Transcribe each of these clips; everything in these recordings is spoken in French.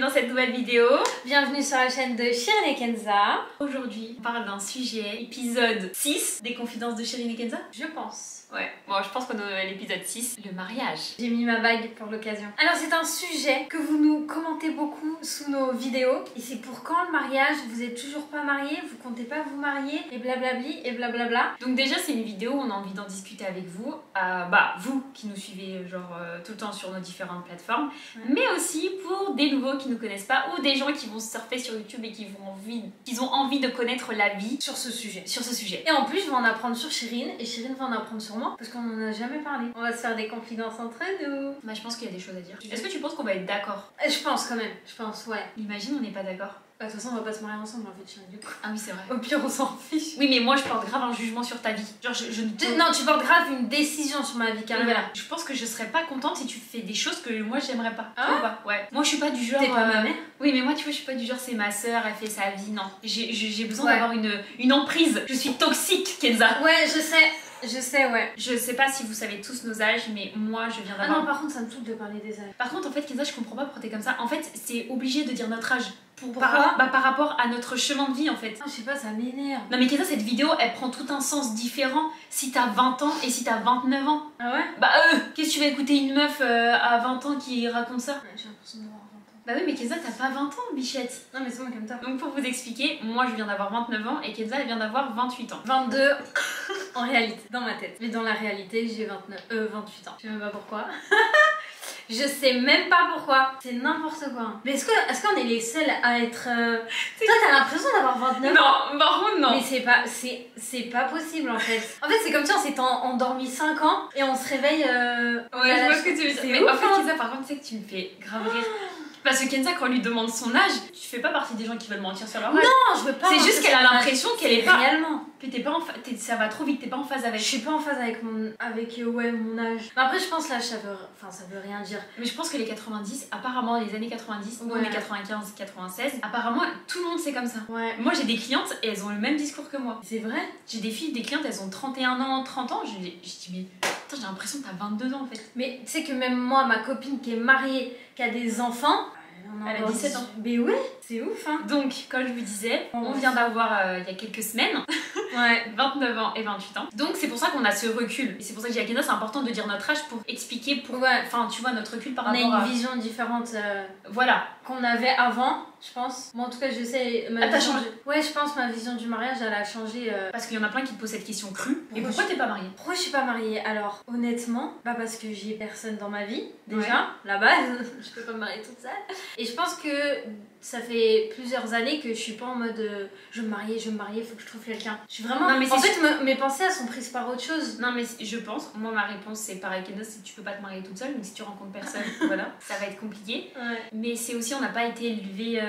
dans cette nouvelle vidéo. Bienvenue sur la chaîne de Chirine et Kenza. Aujourd'hui, on parle d'un sujet, épisode 6 des confidences de Chirine et Kenza. Je pense. Ouais, bon, je pense qu'on est à l'épisode 6, le mariage. J'ai mis ma bague pour l'occasion. Alors c'est un sujet que vous nous commentez beaucoup sous nos vidéos. Et c'est pour quand le mariage? Vous êtes toujours pas mariés? Vous comptez pas vous marier? Et blablabli et blablabla. Donc déjà c'est une vidéo où on a envie d'en discuter avec vous. Vous qui nous suivez tout le temps sur nos différentes plateformes. Ouais. Mais aussi pour des nouveaux qui nous connaissent pas ou des gens qui vont surfer sur YouTube et qui ont envie de connaître la vie sur ce sujet. Et en plus je vais en apprendre sur Chirine et Chirine va en apprendre sur moi parce qu'on en a jamais parlé. On va se faire des confidences entre nous. Bah je pense qu'il y a des choses à dire. Est-ce que tu penses qu'on va être d'accord? Je pense quand même, ouais. Imagine on n'est pas d'accord. De toute façon on va pas se marier ensemble en fait Chirine du coup. Ah oui c'est vrai. Au pire on s'en fiche. Oui mais moi je porte grave un jugement sur ta vie. Genre Non tu portes grave une décision sur ma vie carrément. Voilà. Je pense que je serais pas contente si tu fais des choses que moi j'aimerais pas. Ah tu vois pas? Ouais. Moi je suis pas du genre. T'es pas ma mère? Oui mais moi tu vois je suis pas du genre c'est ma soeur elle fait sa vie. Non. J'ai besoin d'avoir une emprise. Je suis toxique Kenza. Ouais je sais ouais. Je sais pas si vous savez tous nos âges mais moi je viens d'avoir... Ah non par contre ça me saoule de parler des âges. Par contre en fait Kenza je comprends pas pourquoi t'es comme ça. En fait c'est obligé de dire notre âge. Pourquoi? Par rapport à notre chemin de vie en fait. Ah, je sais pas, ça m'énerve. Non mais Kenza cette vidéo elle prend tout un sens différent si t'as 20 ans et si t'as 29 ans. Ah ouais? Qu'est-ce que tu vas écouter une meuf à 20 ans qui raconte ça? Ouais, j'ai l'impression d'avoir 20 ans. Bah oui mais Kenza t'as pas 20 ans bichette. Non mais c'est moi comme ça. Donc pour vous expliquer, moi je viens d'avoir 29 ans et Kenza elle vient d'avoir 28 ans. 22 en réalité, dans ma tête. Mais dans la réalité j'ai 28 ans. Je sais même pas pourquoi. Je sais même pas pourquoi. C'est n'importe quoi. Mais est-ce qu'on est les seuls à être... Toi t'as l'impression d'avoir 29 ans? Non, par contre non. Mais c'est pas possible en fait. En fait c'est comme si on s'était endormi 5 ans et on se réveille... Ouais je vois ce que tu veux dire. Mais en fait Kenza par contre tu sais que tu me fais grave rire. Parce que Kenza, quand on lui demande son âge, tu fais pas partie des gens qui veulent mentir sur leur âge. Non, je veux pas. C'est juste qu'elle a l'impression qu'elle est pas. Réellement. Puis t'es pas en ça va trop vite, t'es pas en phase avec. Je suis pas en phase avec mon âge. Mais après, je pense là, ça veut rien dire. Mais je pense que les 90, apparemment, les années 90, ou les 95, 96, apparemment, tout le monde c'est comme ça. Ouais. Moi, j'ai des clientes et elles ont le même discours que moi. C'est vrai? J'ai des clientes, elles ont 31 ans, 30 ans. Je dis, mais. J'ai l'impression que t'as 22 ans en fait. Mais tu sais que même moi, ma copine qui est mariée, qui a des enfants, elle a 17 ans. Mais ouais, c'est ouf hein. Donc, comme je vous disais, on vient d'avoir il y a quelques semaines 29 ans et 28 ans. Donc c'est pour ça qu'on a ce recul. Et c'est pour ça que j'ai dit à Kenza, c'est important de dire notre âge pour expliquer pourquoi. Enfin, tu vois, notre recul par rapport à... On a une vision différente voilà. Qu'on avait avant, je pense. Moi en tout cas, je sais... t'as changé? Ouais, je pense ma vision du mariage, elle a changé. Parce qu'il y en a plein qui te posent cette question crue. Et pourquoi t'es pas mariée? Pourquoi je suis pas mariée? Alors, honnêtement, parce que j'ai personne dans ma vie, déjà, la base. Je peux pas me marier toute seule. Et je pense que ça fait plusieurs années que je suis pas en mode je veux me marier, faut que je trouve quelqu'un. Je suis vraiment... Non, mais en fait, mes pensées, elles sont prises par autre chose. Non, mais je pense, moi ma réponse c'est pareil Kenza, c'est que tu peux pas te marier toute seule, mais si tu rencontres personne, voilà, ça va être compliqué. Ouais. Mais c'est aussi, on n'a pas été élevé...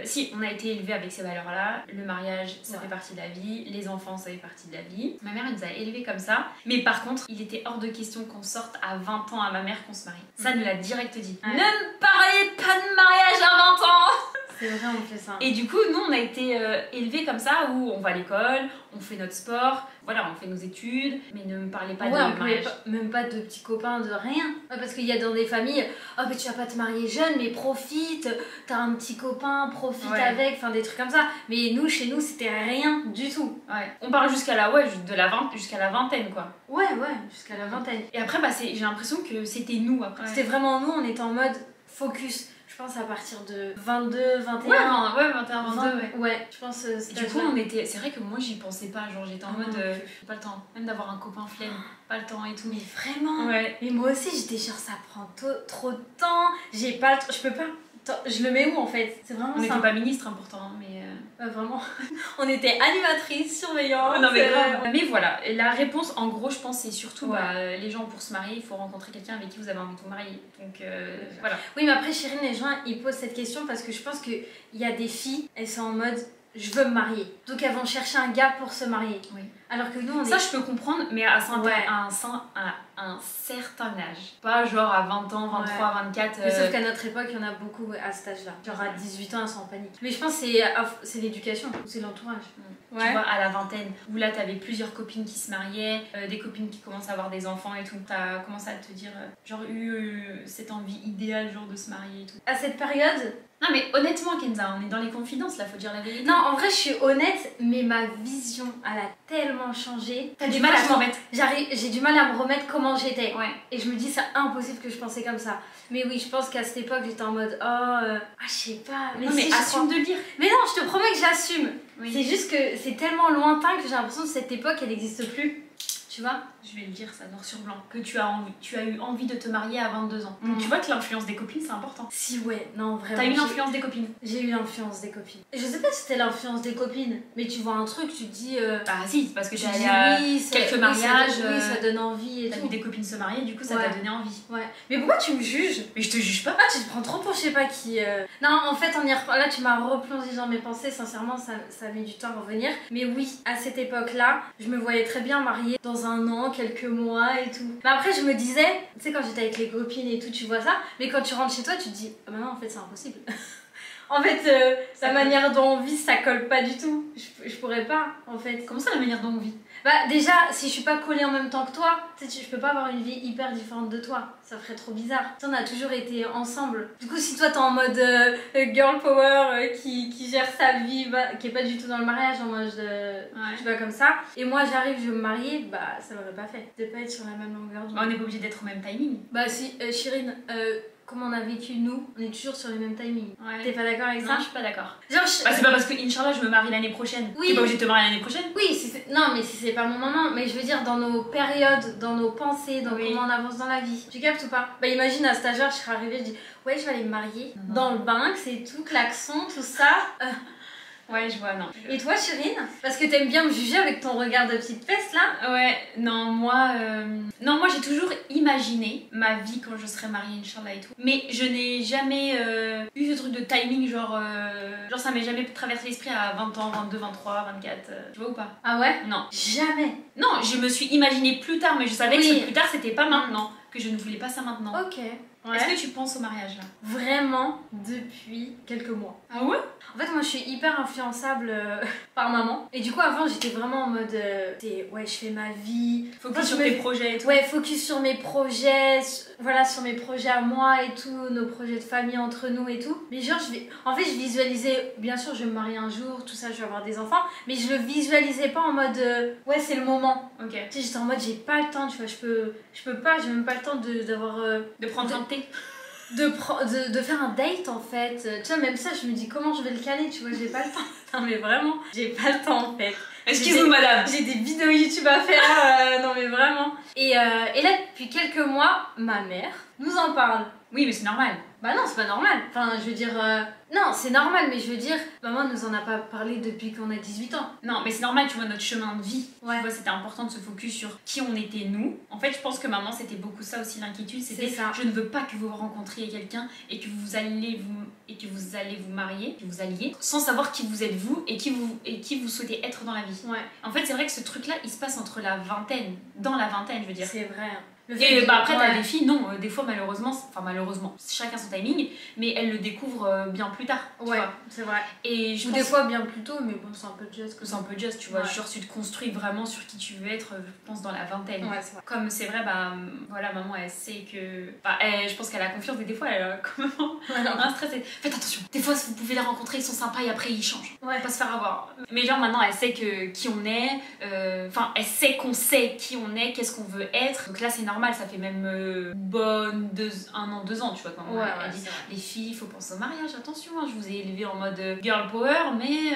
Si, on a été élevé avec ces valeurs-là. Le mariage, ça fait partie de la vie. Les enfants, ça fait partie de la vie. Ma mère, elle nous a élevés comme ça. Mais par contre, il était hors de question qu'on sorte à 20 ans à ma mère qu'on se marie. Ça, elle nous l'a direct dit. Ouais. Ne me parlez pas de mariage à 20 ans. C'est vrai, on fait ça. Et du coup, nous, on a été élevés comme ça, où on va à l'école, on fait notre sport, voilà, on fait nos études, mais ne me parlez pas de mariage. Même pas de petits copains, de rien. Parce qu'il y a dans des familles, oh mais tu vas pas te marier jeune, mais profite, t'as un petit copain, profite avec, enfin des trucs comme ça. Mais nous, chez nous, c'était rien du tout. Ouais. On parle jusqu'à la vingtaine, quoi. Ouais, jusqu'à la vingtaine. Et après, j'ai l'impression que c'était nous, après. C'était vraiment nous, on était en mode focus. Je pense à partir de 22, 21. Ouais, 21, 22, ouais. Je pense du coup, on était... C'est vrai que moi, j'y pensais pas. Genre, j'étais en mode... pas le temps. Même d'avoir un copain flemme. Pas le temps et tout. Mais vraiment? Ouais. Mais moi aussi, j'étais genre, ça prend trop de temps. J'ai pas le temps. Je peux pas... Je le mets où en fait? C'est vraiment ça. On n'était pas ministre important, mais... vraiment. On était animatrice, surveillante. Non mais grave. Mais voilà, la réponse en gros je pense c'est surtout les gens pour se marier, il faut rencontrer quelqu'un avec qui vous avez envie de vous marier. Donc voilà. Oui mais après Chirine, les gens ils posent cette question parce que je pense qu'il y a des filles, elles sont en mode je veux me marier. Donc elles vont chercher un gars pour se marier. Oui. Alors que nous on ça je peux comprendre mais à un certain âge. Pas genre à 20 ans, 23, 24... Mais sauf qu'à notre époque il y en a beaucoup à cet âge là. Genre à 18 ans elles sont en panique. Mais je pense que c'est l'éducation, c'est l'entourage. Tu vois à la vingtaine où là t'avais plusieurs copines qui se mariaient, des copines qui commencent à avoir des enfants et tout. T'as commencé à te dire genre eu cette envie idéale genre de se marier et tout. À cette période Non mais honnêtement Kenza, on est dans les confidences là, faut dire la vérité. Non, en vrai je suis honnête, mais ma vision elle a tellement changé. T'as du mal à te remettre. J'ai du mal à me remettre comment j'étais. Ouais. Et je me dis c'est impossible que je pensais comme ça. Mais oui, je pense qu'à cette époque j'étais en mode je sais pas. Mais, non, mais assume de le dire. Mais non, je te promets que j'assume. Oui. C'est juste que c'est tellement lointain que j'ai l'impression que cette époque elle n'existe plus. Tu vois? Je vais le dire ça noir sur blanc, que tu as eu envie de te marier à 22 ans. Donc tu vois que l'influence des copines c'est important. Si ouais, non vraiment. T'as eu l'influence des copines? J'ai eu l'influence des copines. Je sais pas si c'était l'influence des copines, mais tu vois un truc, tu te dis... Bah si, parce que tu as quelques mariages, oui, ça donne envie et t'as tout. vu des copines se marier, du coup ça t'a donné envie. Ouais. Mais pourquoi tu me juges? Mais je te juge pas. Ah, tu te prends trop pour je sais pas qui. Non, en fait, là tu m'as replongé dans mes pensées, sincèrement ça met du temps à revenir. Mais oui, à cette époque-là, je me voyais très bien mariée dans un an, quelques mois et tout. Mais après je me disais, tu sais quand j'étais avec les copines et tout, tu vois ça, mais quand tu rentres chez toi, tu te dis, ah bah non en fait c'est impossible. En fait, la manière dont on vit, ça colle pas du tout. Je pourrais pas, en fait. Comment ça, la manière dont on vit? Bah déjà, si je suis pas collée en même temps que toi, tu sais, je peux pas avoir une vie hyper différente de toi. Ça ferait trop bizarre. Tu sais, on a toujours été ensemble. Du coup, si toi t'es en mode girl power qui gère sa vie, qui est pas du tout dans le mariage, en mode je vais comme ça, et moi j'arrive, je veux me marier, bah ça m'aurait pas fait. De pas être sur la même longueur d'onde. Bah, on n'est pas obligé d'être au même timing. Bah si, Chirine, comme on a vécu nous, on est toujours sur les mêmes timings. Ouais. T'es pas d'accord avec ça? Non, je suis pas d'accord. Genre, bah, c'est pas parce que Inch'Allah je me marie l'année prochaine. Oui. T'es pas obligé de te marier l'année prochaine? Oui, non, mais si c'est pas mon moment, mais je veux dire dans nos périodes, dans nos pensées, dans comment on avance dans la vie. Tu captes ou pas? Bah imagine à stagiaire, je serais arrivée, je dis ouais, je vais aller me marier dans le Banks et tout, klaxon, tout ça. Ouais, je vois, non. Et toi, Chirine? Parce que t'aimes bien me juger avec ton regard de petite peste là? Ouais, non, moi j'ai toujours imaginé ma vie quand je serai mariée, Inch'Allah et tout. Mais je n'ai jamais eu ce truc de timing, genre ça m'est jamais traversé l'esprit à 20 ans, 22, 23, 24. Tu vois ou pas? Ah ouais? Non. Jamais. Non, je me suis imaginé plus tard, mais je savais que ce plus tard c'était pas maintenant. Que je ne voulais pas ça maintenant. Ok. Ouais. Est-ce que tu penses au mariage là? Vraiment depuis quelques mois. Ah ouais? En fait, moi je suis hyper influençable par maman. Et du coup, avant j'étais vraiment en mode ouais, je fais ma vie. Focus sur tes projets et tout. Ouais, focus sur mes projets, voilà, sur mes projets à moi et tout, nos projets de famille entre nous et tout. Mais genre, en fait, je visualisais, bien sûr, je vais me marier un jour, tout ça, je vais avoir des enfants. Mais je le visualisais pas en mode ouais, c'est le moment. Ok. Tu sais, j'étais en mode j'ai pas le temps, tu vois, je peux pas, j'ai même pas le temps d'avoir. De prendre un thé. De faire un date en fait. Tu vois, même ça, je me dis comment je vais le caler, tu vois, j'ai pas le temps. Non, mais vraiment, j'ai pas le temps en fait. Excuse-moi, madame. J'ai des vidéos YouTube à faire, non mais vraiment. Et là, depuis quelques mois, ma mère nous en parle. Oui, mais c'est normal. Bah non, c'est pas normal. Enfin, je veux dire... Non, c'est normal, mais je veux dire... Maman nous en a pas parlé depuis qu'on a 18 ans. Non, mais c'est normal, tu vois, notre chemin de vie. Ouais. Tu vois, c'était important de se focus sur qui on était nous. En fait, je pense que maman, c'était beaucoup ça aussi, l'inquiétude. C'était je ne veux pas que vous rencontriez quelqu'un et que vous allez vous marier, que vous alliez, sans savoir qui vous êtes vous et qui vous souhaitez être dans la vie. Ouais. En fait, c'est vrai que ce truc-là, il se passe entre la vingtaine, dans la vingtaine, je veux dire. C'est vrai. Et bah après t'as des filles, non, des fois malheureusement, chacun son timing, mais elles le découvrent bien plus tard, tu vois. C'est vrai. Et ou des fois bien plus tôt, mais bon, c'est un peu just. C'est un peu just, tu vois, genre tu te construis vraiment sur qui tu veux être, je pense, dans la vingtaine. Ouais, c'est vrai. Comme c'est vrai, bah voilà, maman elle sait que... Bah, je pense qu'elle a confiance, et des fois elle a quand même un stress. Faites attention, des fois vous pouvez les rencontrer, ils sont sympas et après ils changent. Ouais. Faut pas se faire avoir. Mais genre maintenant elle sait qui on est, elle sait qu'on sait qui on est, qu'est-ce qu'on veut être. Donc là c'est normal, ça fait même bonne 1 an, 2 ans, tu vois, quand elle dit les filles, il faut penser au mariage, attention, hein, je vous ai élevé en mode girl power, mais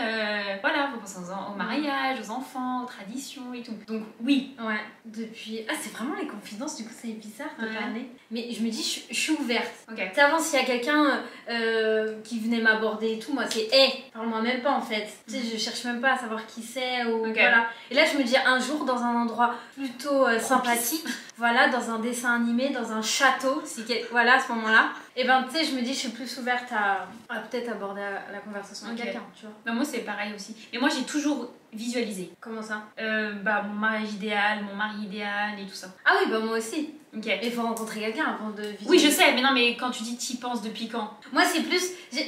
voilà, faut penser au mariage, aux enfants, aux traditions et tout. Donc oui. Ouais, depuis... Ah, c'est vraiment les confidences, du coup c'est bizarre de parler. Mais je me dis, je suis ouverte. Ok. Tu sais, avant, s'il y a quelqu'un qui venait m'aborder et tout, moi c'est parle-moi même pas en fait. Tu sais, je cherche même pas à savoir qui c'est ou voilà. Et là, je me dis un jour dans un endroit plutôt sympathique, voilà, dans un dessin animé, dans un château, voilà, à ce moment-là. Et ben, tu sais, je me dis, je suis plus ouverte à peut-être aborder la conversation avec quelqu'un, tu vois. Bah, moi, c'est pareil aussi. Mais moi, j'ai toujours visualisé. Comment ça? Mon mariage idéal, mon mari idéal et tout ça. Ah oui, bah moi aussi. Ok. Il faut rencontrer quelqu'un avant de visualiser. Oui, je sais, mais non, mais quand tu dis t'y penses depuis quand? Moi, c'est plus...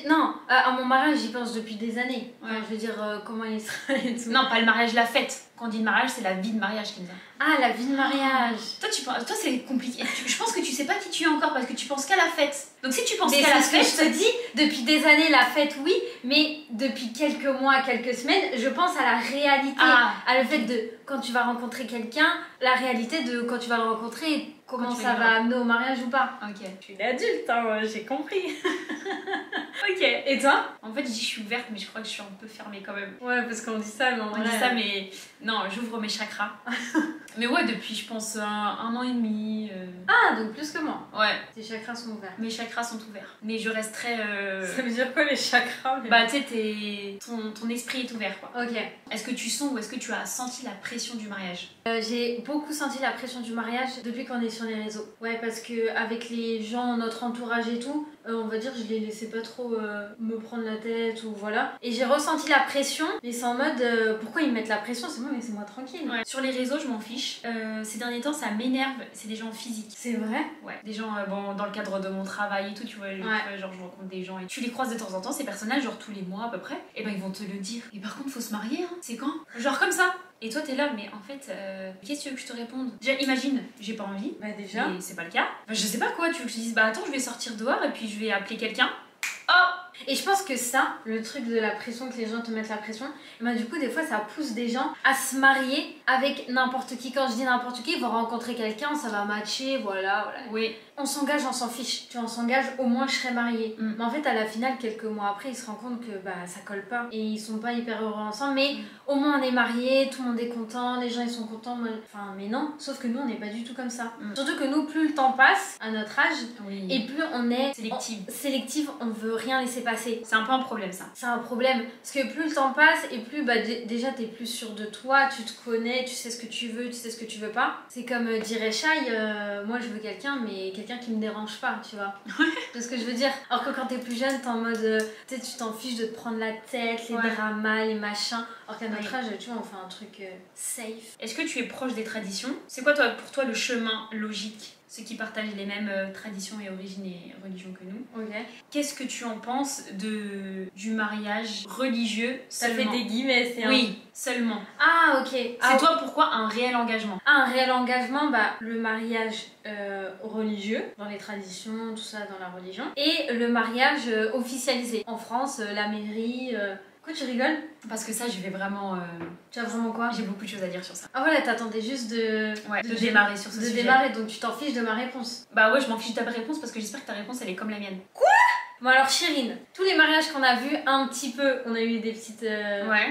Non, à mon mariage, j'y pense depuis des années. Ouais. Enfin, je veux dire, comment il sera et tout. Non, pas le mariage, la fête. Quand on dit le mariage, c'est la vie de mariage, Kenza. Ah, la vie de mariage. Toi, c'est compliqué. Je pense que tu sais pas qui tu es encore parce que tu penses qu'à la fête. Donc si tu penses Mais qu'à la c'est ce que fête... je te dis, depuis des années la fête oui, mais depuis quelques mois, quelques semaines, je pense à la réalité, à le fait de quand tu vas rencontrer quelqu'un, la réalité de quand tu vas le rencontrer et comment ça va amener au mariage ou pas. Ok. Je suis une adulte, hein, j'ai compris. Ok. Et toi? En fait, je dis je suis ouverte, mais je crois que je suis un peu fermée quand même. Ouais, parce qu'on dit ça, mais On dit ça, mais non, j'ouvre mes chakras. Mais ouais, depuis, je pense, un an et demi. Ah, donc plus que moi. Ouais. Tes chakras sont ouverts. Mes chakras sont ouverts. Mais je reste très... Ça veut dire quoi les chakras? Bah, tu sais, ton esprit est ouvert, quoi. Ok. Est-ce que tu sens ou est-ce que tu as senti la pression du mariage? J'ai beaucoup senti la pression du mariage depuis qu'on est sur les réseaux. Ouais, parce que avec les gens, notre entourage et tout, on va dire, je les laissais pas trop me prendre la tête ou voilà. Et j'ai ressenti la pression, mais c'est en mode pourquoi ils mettent la pression? C'est moi, mais c'est moi tranquille. Ouais. Sur les réseaux, je m'en fiche. Ces derniers temps, ça m'énerve. C'est des gens physiques. C'est vrai? Ouais. Des gens, bon, dans le cadre de mon travail et tout, tu vois, genre je rencontre des gens et tu les croises de temps en temps, ces personnages, genre tous les mois à peu près, et ben ils vont te le dire. Et par contre, faut se marier, hein. C'est quand? Genre comme ça. Et toi, t'es là, mais en fait, qu'est-ce que tu veux que je te réponde? Déjà, imagine, j'ai pas envie. Bah déjà. Mais c'est pas le cas. Enfin, je sais pas quoi, tu veux que je te dise, bah attends, je vais sortir dehors et puis je vais appeler quelqu'un. Oh! Et je pense que ça, le truc de la pression, que les gens te mettent la pression, bah du coup des fois ça pousse des gens à se marier avec n'importe qui. Quand je dis n'importe qui, ils vont rencontrer quelqu'un, ça va matcher, voilà. Oui. On s'engage, on s'en fiche. Tu vois, on s'engage, au moins je serai mariée. Mais en fait à la finale, quelques mois après, ils se rendent compte que bah ça colle pas. Et ils sont pas hyper heureux ensemble, mais au moins on est mariés, tout le monde est content, les gens ils sont contents. Enfin mais non, sauf que nous on n'est pas du tout comme ça. Surtout que nous, plus le temps passe à notre âge, et plus on est sélective, on veut rien laisser passer. C'est un peu un problème ça. C'est un problème parce que plus le temps passe et plus bah, déjà t'es plus sûr de toi, tu te connais, tu sais ce que tu veux, tu sais ce que tu veux pas. C'est comme dirait Shai, moi je veux quelqu'un mais quelqu'un qui me dérange pas, tu vois. C'est ce que je veux dire. Alors que quand t'es plus jeune, t'es en mode tu sais, tu t'en fiches de te prendre la tête, les dramas, les machins. Alors qu'à notre âge, tu vois, on fait un truc safe. Est-ce que tu es proche des traditions? C'est quoi pour toi le chemin logique? Ceux qui partagent les mêmes traditions et origines et religions que nous. Ok. Qu'est-ce que tu en penses du mariage religieux seulement? Ça fait des guillemets, c'est oui, seulement. Ah, ok. C'est toi pourquoi un réel engagement? Un réel engagement, bah, le mariage religieux, dans les traditions, tout ça, dans la religion. Et le mariage officialisé. En France, la mairie... Pourquoi tu rigoles? Parce que ça, je vais vraiment... Tu as vraiment quoi? J'ai beaucoup de choses à dire sur ça. Ah voilà, t'attendais juste de démarrer sur ce sujet. De démarrer, donc tu t'en fiches de ma réponse. Bah ouais, je m'en fiche de ta réponse parce que j'espère que ta réponse, elle est comme la mienne. Quoi? Bon alors Chérine, tous les mariages qu'on a vus un petit peu, on a eu des petites...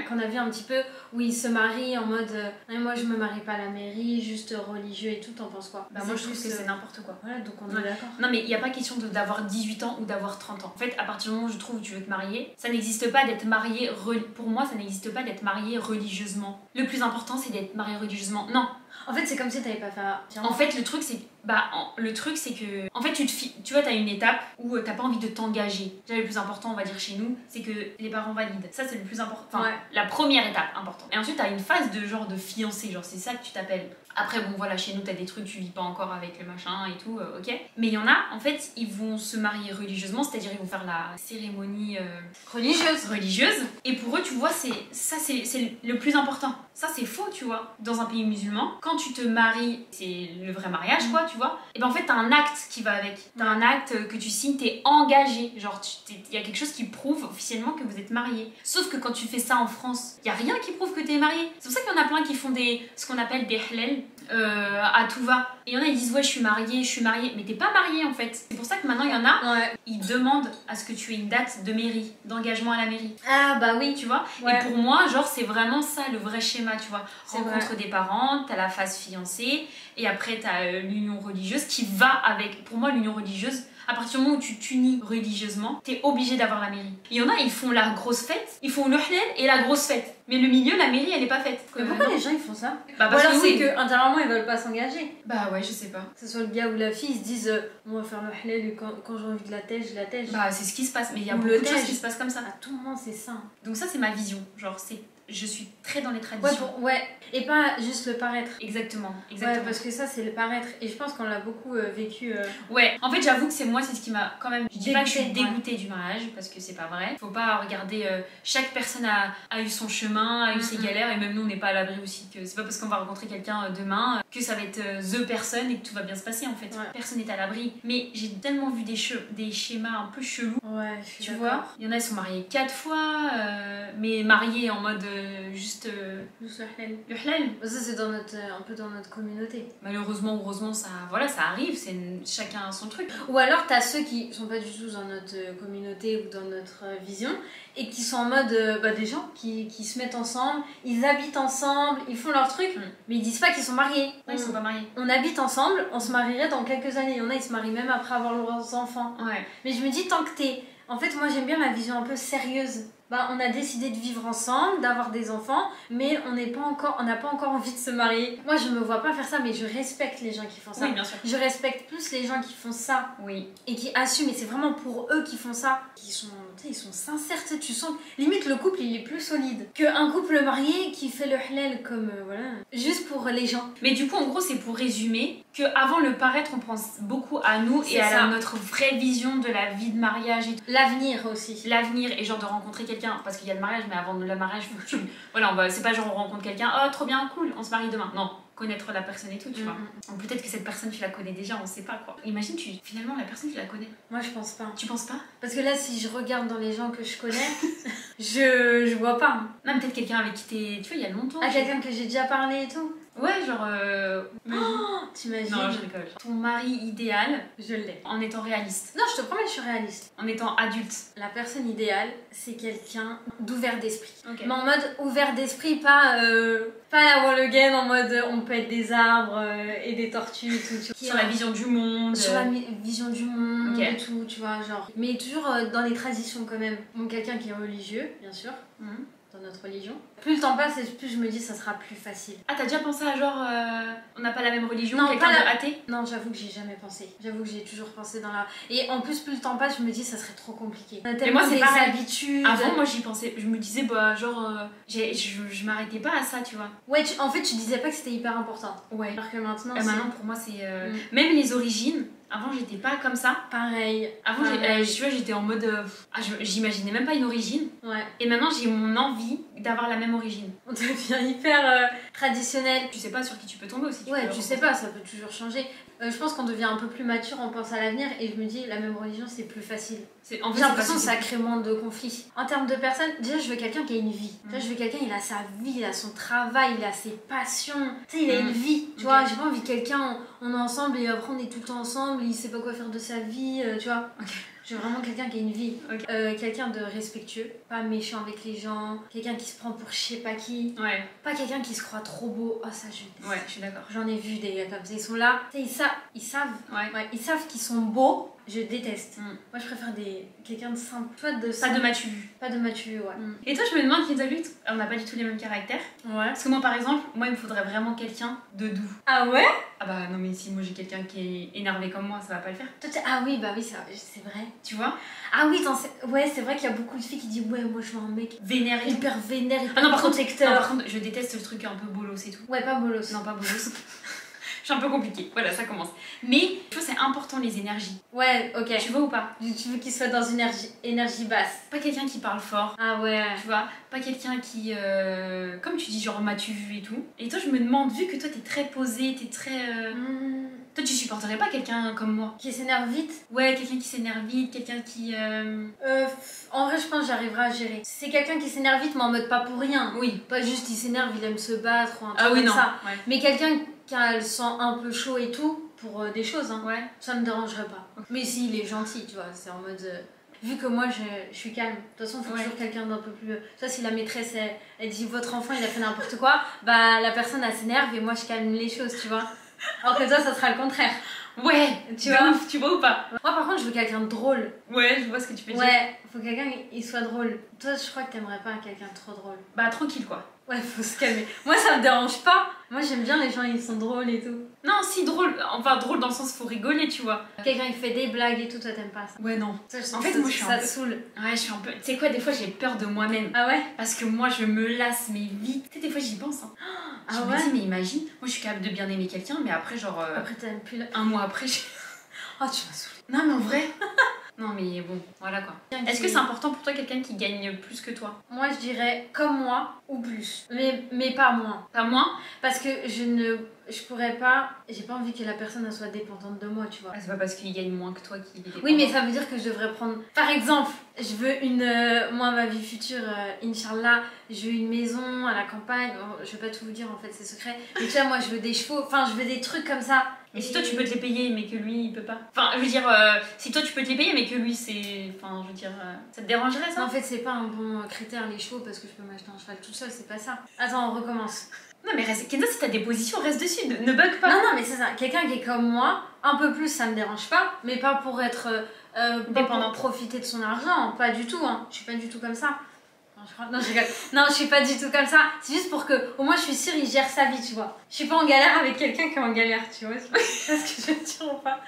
qu'on a vu un petit peu où ils se marient en mode moi je me marie pas à la mairie, juste religieux et tout, t'en penses quoi? Bah moi je trouve que c'est n'importe quoi. Voilà, donc on est d'accord. Non mais il n'y a pas question d'avoir 18 ans ou d'avoir 30 ans. En fait, à partir du moment où je trouve où tu veux te marier, ça n'existe pas d'être marié... Pour moi, ça n'existe pas d'être marié religieusement. Le plus important, c'est d'être marié religieusement. Non. En fait, c'est comme si t'avais pas fait... En fait, le truc, c'est... que... En fait, tu vois, t'as une étape où t'as pas envie de t'engager. Déjà, le plus important, on va dire chez nous, c'est que les parents valident. Ça, c'est le plus important. Enfin, la première étape importante. Et ensuite, t'as une phase de genre de fiancé. Genre, c'est ça que tu t'appelles. Après, bon, voilà, chez nous, t'as des trucs, tu vis pas encore avec le machin et tout, ok. Mais il y en a, en fait, ils vont se marier religieusement, c'est-à-dire ils vont faire la cérémonie religieuse. Et pour eux, tu vois, c'est le plus important. Ça, c'est faux, tu vois. Dans un pays musulman, quand tu te maries, c'est le vrai mariage, quoi, tu vois. Et ben en fait, t'as un acte qui va avec. T'as un acte que tu signes, t'es engagé. Genre, il y a quelque chose qui prouve officiellement que vous êtes mariés. Sauf que quand tu fais ça en France, il y a rien qui prouve que t'es marié. C'est pour ça qu'il y en a plein qui font ce qu'on appelle des halal. À tout va. Et il y en a, ils disent ouais, je suis mariée, mais t'es pas mariée en fait. C'est pour ça que maintenant il y en a, ils demandent à ce que tu aies une date de mairie, d'engagement à la mairie. Ah bah oui, tu vois. Et pour moi, genre, c'est vraiment ça le vrai schéma, tu vois. Rencontre des parents, t'as la phase fiancée, et après t'as l'union religieuse qui va avec. Pour moi, l'union religieuse, à partir du moment où tu t'unis religieusement, t'es obligé d'avoir la mairie. Il y en a, ils font la grosse fête, ils font le halal et la grosse fête. Mais le milieu, la mairie, elle est pas faite. Mais pourquoi les gens ils font ça? Bah parce que c'est que intérieurement ils veulent pas s'engager. Bah ouais, je sais pas. Que ce soit le gars ou la fille, ils se disent on va faire le halal et quand j'ai envie de la tèche, je la tèche. Bah c'est ce qui se passe, mais il y a beaucoup de choses qui se passent comme ça. À tout moment, c'est ça. Donc ça, c'est ma vision. Genre, c'est je suis très dans les traditions. Ouais, et pas juste le paraître. Exactement. Ouais, parce que ça, c'est le paraître. Et je pense qu'on l'a beaucoup vécu. Ouais, en fait, j'avoue que c'est ce qui m'a quand même. Je dis pas que je suis dégoûtée ouais. du mariage, parce que c'est pas vrai. Faut pas regarder. Chaque personne a eu son chemin, a eu ses galères, et même nous, on n'est pas à l'abri aussi. Que c'est pas parce qu'on va rencontrer quelqu'un demain que ça va être the personne et que tout va bien se passer en fait. Ouais. Personne n'est à l'abri. Mais j'ai tellement vu des schémas un peu chelous. Ouais, tu vois, il y en a qui sont mariés 4 fois, mais mariés en mode juste. Le halal. Ça, c'est dans un peu dans notre communauté. Malheureusement ou heureusement, ça arrive, chacun a son truc. Ou alors, t'as ceux qui sont pas du tout dans notre communauté ou dans notre vision et qui sont en mode des gens qui se mettent ensemble, ils habitent ensemble, ils font leur truc, mais ils disent pas qu'ils sont mariés. Ouais, ils sont pas mariés. On habite ensemble, on se marierait dans quelques années. Il y en a, ils se marient même après avoir leurs enfants. Ouais. Mais je me dis, tant que t'es. En fait, moi, j'aime bien la vision un peu sérieuse. On a décidé de vivre ensemble, d'avoir des enfants, mais on n'a pas encore envie de se marier. Moi, je me vois pas faire ça, mais je respecte les gens qui font ça. Oui, bien sûr. Je respecte plus les gens qui font ça. Oui. Et qui assument, et c'est vraiment pour eux qui font ça. Ils sont sincères, tu sens que limite le couple il est plus solide qu'un couple marié qui fait le halal comme voilà, juste pour les gens. Mais du coup, en gros, c'est pour résumer que avant le paraître, on pense beaucoup à nous et à notre vraie vision de la vie de mariage et l'avenir aussi. L'avenir et genre de rencontrer quelqu'un, parce qu'il y a le mariage, mais avant le mariage, faut que tu voilà, c'est pas genre on rencontre quelqu'un, oh trop bien, cool, on se marie demain. Non, connaître la personne et tout, tu vois. Donc peut-être que cette personne tu la connais déjà, on sait pas quoi. Imagine finalement la personne tu la connais. Moi je pense pas. Tu penses pas? Parce que là si je regarde dans les gens que je connais, je vois pas. Non, peut-être quelqu'un avec qui t'es, tu vois, il y a longtemps. Ah, quelqu'un que j'ai déjà parlé et tout. Ouais, genre. T'imagines? Non, je rigole. Ton mari idéal, je l'ai. En étant réaliste. Non, je te promets, je suis réaliste. En étant adulte. La personne idéale, c'est quelqu'un d'ouvert d'esprit. Okay. Mais en mode ouvert d'esprit, pas la wall again, en mode on pète des arbres et des tortues et tout. Sur la vision du monde. Sur la vision du monde et tout, tu vois, genre. Mais toujours dans les traditions quand même. Donc quelqu'un qui est religieux, bien sûr. Dans notre religion. Plus le temps passe et plus je me dis ça sera plus facile. Ah, t'as déjà pensé à genre on n'a pas la même religion, non, quelqu'un de athée? Non, j'avoue que j'ai jamais pensé. J'avoue que j'ai toujours pensé dans la. Et en plus le temps passe, je me dis ça serait trop compliqué. On a tellement des habitudes. Avant moi j'y pensais, je me disais je m'arrêtais pas à ça, tu vois. Ouais, en fait tu disais pas que c'était hyper important. Ouais. Alors que maintenant maintenant pour moi c'est même les origines. Avant j'étais pas comme ça. Pareil. Avant tu vois, j'étais en mode j'imaginais même pas une origine. Ouais. Et maintenant j'ai mon envie d'avoir la même origine. On devient hyper traditionnel. Tu sais pas sur qui tu peux tomber aussi. Ouais, tu sais pas, ça peut toujours changer. Je pense qu'on devient un peu plus mature, on pense à l'avenir et je me dis la même religion c'est plus facile. J'ai l'impression que ça crée moins de conflits. En termes de personnes, déjà je veux quelqu'un qui a une vie. Tu vois, je veux quelqu'un, il a sa vie, il a son travail, il a ses passions. Tu sais, il a une vie. Tu vois, j'ai pas envie de quelqu'un, on est ensemble et après on est tout le temps ensemble, il sait pas quoi faire de sa vie, tu vois. Je veux vraiment quelqu'un qui a une vie. Quelqu'un de respectueux, pas méchant avec les gens, quelqu'un qui se prend pour je sais pas qui. Ouais. Pas quelqu'un qui se croit trop beau. Oh, ça, je déteste. Ouais, je suis d'accord. J'en ai vu des gars comme ça. Ils sont là, tu sais, ils savent. Ouais, ils savent qu'ils sont beaux. Je déteste. Moi, je préfère quelqu'un de simple. Toi, de simple. Pas de matu. Pas de matu, ouais. Et toi, je me demande qui t'habite. On n'a pas du tout les mêmes caractères. Ouais. Parce que moi, par exemple, il me faudrait vraiment quelqu'un de doux. Ah ouais? Ah bah non, mais si moi j'ai quelqu'un qui est énervé comme moi, ça va pas le faire. Ah oui, bah oui, c'est vrai. Tu vois? Ah oui, ouais, c'est vrai qu'il y a beaucoup de filles qui disent ouais, moi je veux un mec vénère, hyper vénère, hyper non, protecteur. Par contre, je déteste le truc un peu bolos et tout. Ouais, pas bolos. Non, pas bolos. Je suis un peu compliquée, voilà, ça commence. Mais je trouve que c'est important les énergies. Ouais, ok. Tu vois ou pas? Tu veux qu'il soit dans une énergie basse. Pas quelqu'un qui parle fort. Ah ouais. Tu vois? Pas quelqu'un qui, comme tu dis, genre m'as-tu vu et tout. Et toi, je me demande, vu que toi t'es très posée, t'es très. Toi, tu supporterais pas quelqu'un comme moi? Qui s'énerve vite? Ouais, quelqu'un qui s'énerve vite, quelqu'un qui. En vrai, je pense que j'arriverai à gérer. C'est quelqu'un qui s'énerve vite, mais en mode pas pour rien. Oui. Pas juste il s'énerve, il aime se battre ou un truc comme non. Ça. Ouais. Mais quelqu'un qui a le sang un peu chaud et tout, pour des choses, hein. Ouais. Ça me dérangerait pas. Okay. Mais s'il est gentil, tu vois, c'est en mode. Vu que moi je suis calme, de toute façon il faut toujours quelqu'un d'un peu plus. Tu vois, si la maîtresse elle dit votre enfant il a fait n'importe quoi, bah la personne elle s'énerve et moi je calme les choses, tu vois. Alors que toi ça sera le contraire. Ouais, tu vois, tu vois ou pas? Moi par contre je veux quelqu'un de drôle. Ouais, je vois ce que tu veux dire. Ouais, faut quelqu'un qui soit drôle. Toi je crois que t'aimerais pas quelqu'un de trop drôle. Bah tranquille quoi. Ouais, faut se calmer. Moi, ça me dérange pas. Moi, j'aime bien les gens, ils sont drôles et tout. Non, si drôle, enfin drôle dans le sens faut rigoler, tu vois. Quelqu'un qui fait des blagues et tout, toi t'aimes pas ça? Ouais, non. En fait, moi, ça te saoule. Ouais, je suis un peu. Tu sais quoi, des fois j'ai peur de moi-même. Ah ouais? Parce que moi je me lasse, mais vite. Tu sais, des fois j'y pense. Hein. Je me dis, mais imagine, moi je suis capable de bien aimer quelqu'un, mais après, genre. Après, t'aimes plus. Un mois après, j'ai. Oh, tu m'as saoulé. Non, mais en vrai. Non, mais bon, voilà quoi. Est-ce que c'est important pour toi quelqu'un qui gagne plus que toi? Moi, je dirais comme moi ou plus. Mais pas moins. Pas moins? Parce que je pourrais pas. J'ai pas envie que la personne elle soit dépendante de moi, tu vois. Ah, c'est pas parce qu'il gagne moins que toi qu'il est dépendant. Oui, mais ça veut dire que je devrais prendre. Par exemple, je veux moi, ma vie future, Inch'Allah, je veux une maison à la campagne. Bon, je vais pas tout vous dire en fait, c'est secret. Mais tu vois, moi, je veux des chevaux. Enfin, je veux des trucs comme ça. Mais si toi tu peux te les payer mais que lui il peut pas. Enfin, je veux dire, si toi tu peux te les payer mais que lui c'est. Enfin, je veux dire, ça te dérangerait ça? Non, en fait, c'est pas un bon critère les chevaux parce que je peux m'acheter un cheval tout seul, c'est pas ça. Attends, on recommence. Non, mais reste... Kenza, si t'as des positions, reste dessus, ne bug pas. Non, non, mais c'est ça. Quelqu'un qui est comme moi, un peu plus ça me dérange pas, mais pas pour être. Pas pour profiter de son argent, pas du tout, hein. Je suis pas du tout comme ça. Non, je rigole. Non, je suis pas du tout comme ça. C'est juste pour que, au moins, je suis sûre, il gère sa vie, tu vois. Je suis pas en galère avec quelqu'un qui est en galère, tu vois. C'est ce que je veux dire ou pas.